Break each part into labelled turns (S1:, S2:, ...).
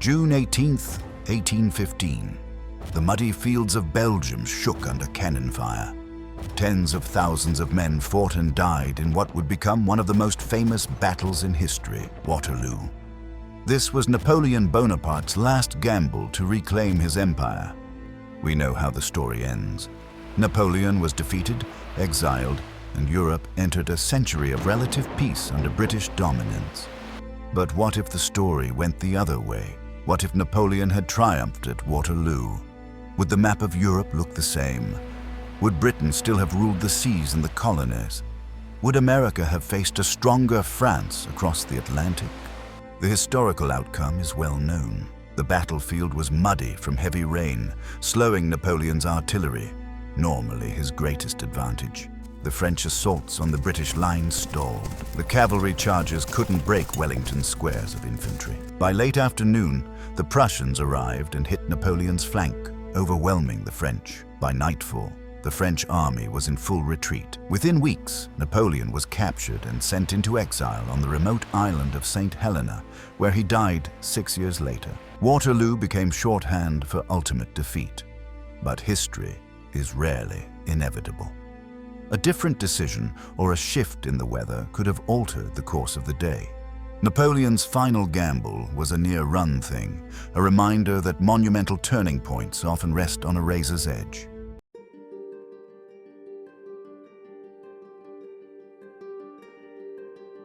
S1: June 18th, 1815. The muddy fields of Belgium shook under cannon fire. Tens of thousands of men fought and died in what would become one of the most famous battles in history, Waterloo. This was Napoleon Bonaparte's last gamble to reclaim his empire. We know how the story ends. Napoleon was defeated, exiled, and Europe entered a century of relative peace under British dominance. But what if the story went the other way? What if Napoleon had triumphed at Waterloo? Would the map of Europe look the same? Would Britain still have ruled the seas and the colonies? Would America have faced a stronger France across the Atlantic? The historical outcome is well known. The battlefield was muddy from heavy rain, slowing Napoleon's artillery, normally his greatest advantage. The French assaults on the British lines stalled. The cavalry charges couldn't break Wellington's squares of infantry. By late afternoon, the Prussians arrived and hit Napoleon's flank, overwhelming the French. By nightfall, the French army was in full retreat. Within weeks, Napoleon was captured and sent into exile on the remote island of St. Helena, where he died 6 years later. Waterloo became shorthand for ultimate defeat. But history is rarely inevitable. A different decision or a shift in the weather could have altered the course of the day. Napoleon's final gamble was a near-run thing, a reminder that monumental turning points often rest on a razor's edge.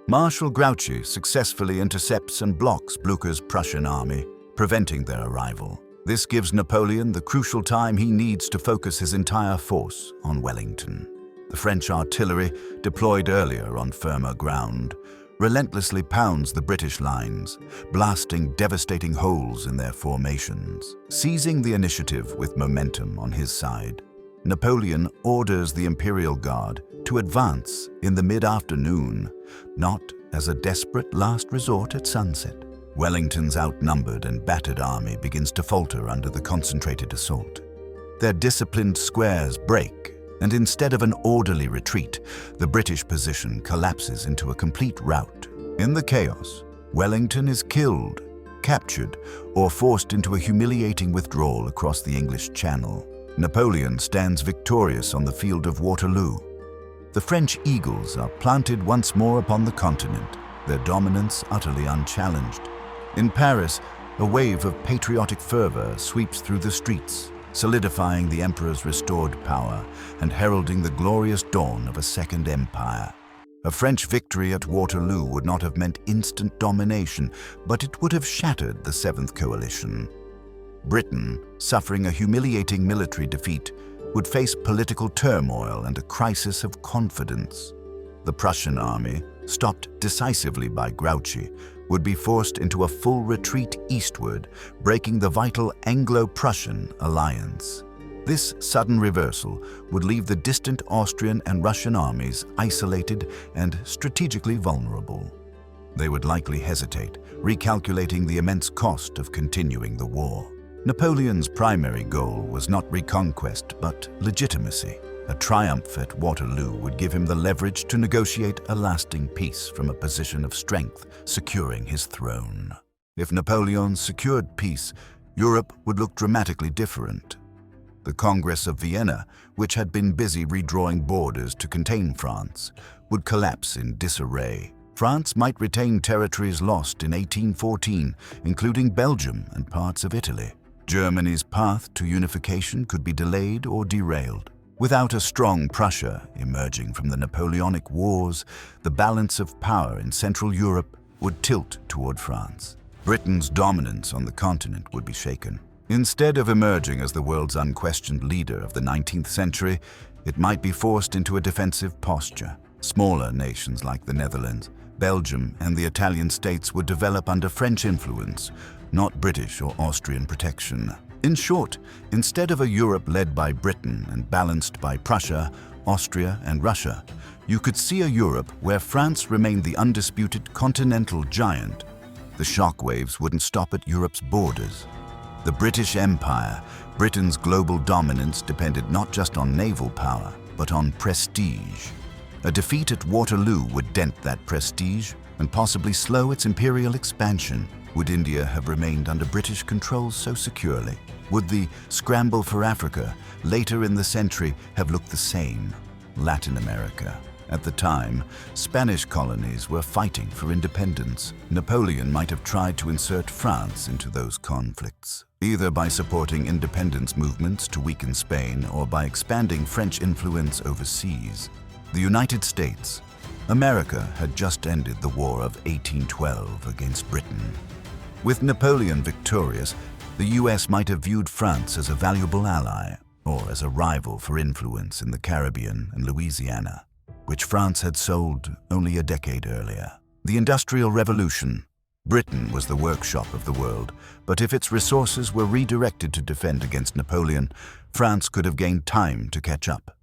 S1: Marshal Grouchy successfully intercepts and blocks Blucher's Prussian army, preventing their arrival. This gives Napoleon the crucial time he needs to focus his entire force on Wellington. The French artillery, deployed earlier on firmer ground, relentlessly pounds the British lines, blasting devastating holes in their formations. Seizing the initiative with momentum on his side, Napoleon orders the Imperial Guard to advance in the mid-afternoon, not as a desperate last resort at sunset. Wellington's outnumbered and battered army begins to falter under the concentrated assault. Their disciplined squares break, and instead of an orderly retreat, the British position collapses into a complete rout. In the chaos, Wellington is killed, captured, or forced into a humiliating withdrawal across the English Channel. Napoleon stands victorious on the field of Waterloo. The French eagles are planted once more upon the continent, their dominance utterly unchallenged. In Paris, a wave of patriotic fervor sweeps through the streets, solidifying the emperor's restored power and heralding the glorious dawn of a second empire. A French victory at Waterloo would not have meant instant domination, but it would have shattered the Seventh Coalition. Britain, suffering a humiliating military defeat, would face political turmoil and a crisis of confidence. The Prussian army, stopped decisively by Grouchy, would be forced into a full retreat eastward, breaking the vital Anglo-Prussian alliance. This sudden reversal would leave the distant Austrian and Russian armies isolated and strategically vulnerable. They would likely hesitate, recalculating the immense cost of continuing the war. Napoleon's primary goal was not reconquest, but legitimacy. A triumph at Waterloo would give him the leverage to negotiate a lasting peace from a position of strength, securing his throne. If Napoleon secured peace, Europe would look dramatically different. The Congress of Vienna, which had been busy redrawing borders to contain France, would collapse in disarray. France might retain territories lost in 1814, including Belgium and parts of Italy. Germany's path to unification could be delayed or derailed. Without a strong Prussia emerging from the Napoleonic Wars, the balance of power in Central Europe would tilt toward France. Britain's dominance on the continent would be shaken. Instead of emerging as the world's unquestioned leader of the 19th century, it might be forced into a defensive posture. Smaller nations like the Netherlands, Belgium, and the Italian states would develop under French influence, not British or Austrian protection. In short, instead of a Europe led by Britain and balanced by Prussia, Austria, and Russia, you could see a Europe where France remained the undisputed continental giant. The shockwaves wouldn't stop at Europe's borders. The British Empire, Britain's global dominance, depended not just on naval power, but on prestige. A defeat at Waterloo would dent that prestige and possibly slow its imperial expansion. Would India have remained under British control so securely? Would the scramble for Africa later in the century have looked the same? Latin America. At the time, Spanish colonies were fighting for independence. Napoleon might have tried to insert France into those conflicts, either by supporting independence movements to weaken Spain or by expanding French influence overseas. The United States. America had just ended the War of 1812 against Britain. With Napoleon victorious, the US might have viewed France as a valuable ally, or as a rival for influence in the Caribbean and Louisiana, which France had sold only a decade earlier. The Industrial Revolution. Britain was the workshop of the world, but if its resources were redirected to defend against Napoleon, France could have gained time to catch up.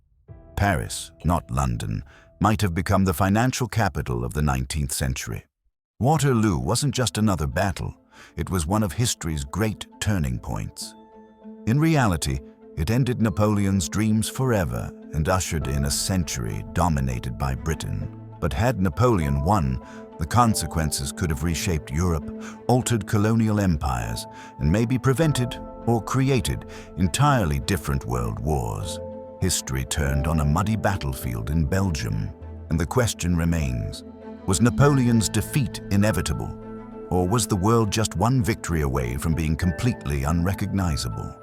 S1: Paris, not London, might have become the financial capital of the 19th century. Waterloo wasn't just another battle, it was one of history's great turning points. In reality, it ended Napoleon's dreams forever and ushered in a century dominated by Britain. But had Napoleon won, the consequences could have reshaped Europe, altered colonial empires, and maybe prevented or created entirely different world wars. History turned on a muddy battlefield in Belgium, and the question remains, was Napoleon's defeat inevitable, or was the world just one victory away from being completely unrecognizable?